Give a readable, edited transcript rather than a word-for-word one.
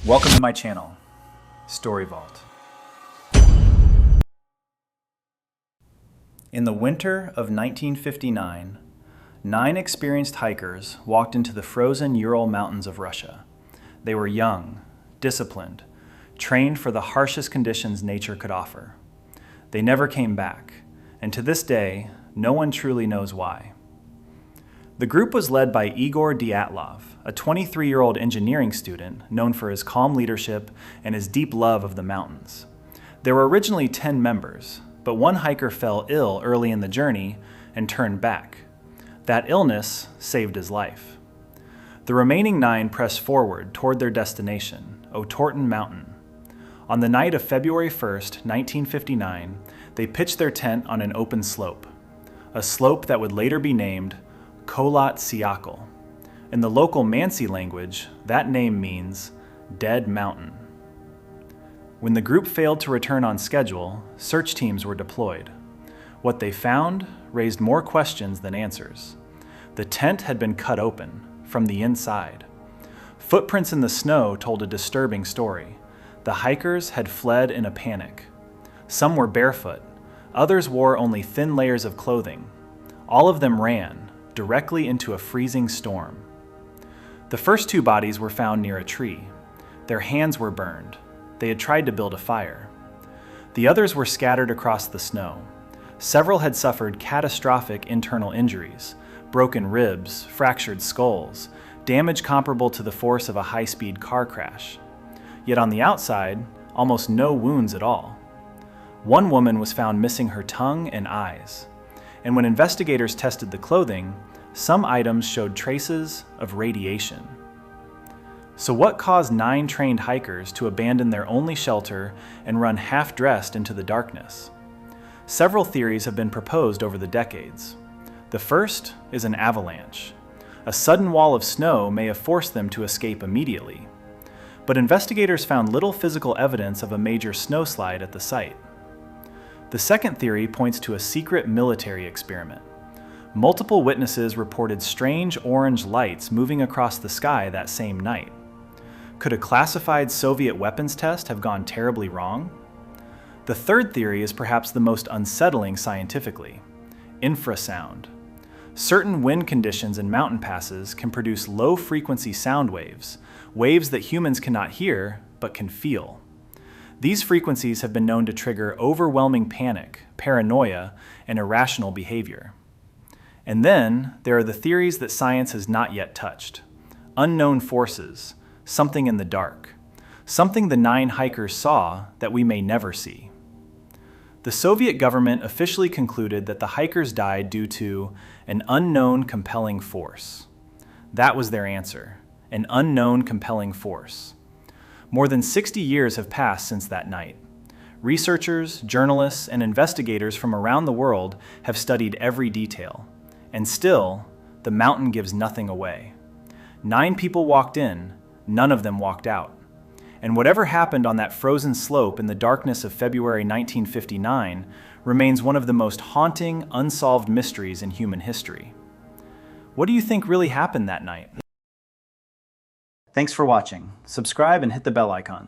Welcome to my channel, Story Vault. In the winter of 1959, 9 experienced hikers walked into the frozen Ural Mountains of Russia. They were young, disciplined, trained for the harshest conditions nature could offer. They never came back, and to this day, no one truly knows why. The group was led by Igor Dyatlov, a 23-year-old engineering student known for his calm leadership and his deep love of the mountains. There were originally 10 members, but one hiker fell ill early in the journey and turned back. That illness saved his life. The remaining 9 pressed forward toward their destination, Otorten Mountain. On the night of February 1st, 1959, they pitched their tent on an open slope, a slope that would later be named Kholat Syakhl. In the local Mansi language, that name means dead mountain. When the group failed to return on schedule, search teams were deployed. What they found raised more questions than answers. The tent had been cut open from the inside. Footprints in the snow told a disturbing story. The hikers had fled in a panic. Some were barefoot, others wore only thin layers of clothing. All of them ran directly into a freezing storm. The first 2 bodies were found near a tree. Their hands were burned. They had tried to build a fire. The others were scattered across the snow. Several had suffered catastrophic internal injuries, broken ribs, fractured skulls, damage comparable to the force of a high-speed car crash. Yet on the outside, almost no wounds at all. One woman was found missing her tongue and eyes. And when investigators tested the clothing, some items showed traces of radiation. So what caused 9 trained hikers to abandon their only shelter and run half-dressed into the darkness? Several theories have been proposed over the decades. The first is an avalanche. A sudden wall of snow may have forced them to escape immediately. But investigators found little physical evidence of a major snowslide at the site. The second theory points to a secret military experiment. Multiple witnesses reported strange orange lights moving across the sky that same night. Could a classified Soviet weapons test have gone terribly wrong? The third theory is perhaps the most unsettling scientifically: infrasound. Certain wind conditions in mountain passes can produce low-frequency sound waves, waves that humans cannot hear but can feel. These frequencies have been known to trigger overwhelming panic, paranoia, and irrational behavior. And then there are the theories that science has not yet touched. Unknown forces, something in the dark, something the 9 hikers saw that we may never see. The Soviet government officially concluded that the hikers died due to an unknown compelling force. That was their answer, an unknown compelling force. More than 60 years have passed since that night. Researchers, journalists, and investigators from around the world have studied every detail. And still, the mountain gives nothing away. 9 people walked in, none of them walked out. And whatever happened on that frozen slope in the darkness of February 1959 remains one of the most haunting, unsolved mysteries in human history. What do you think really happened that night? Thanks for watching. Subscribe and hit the bell icon.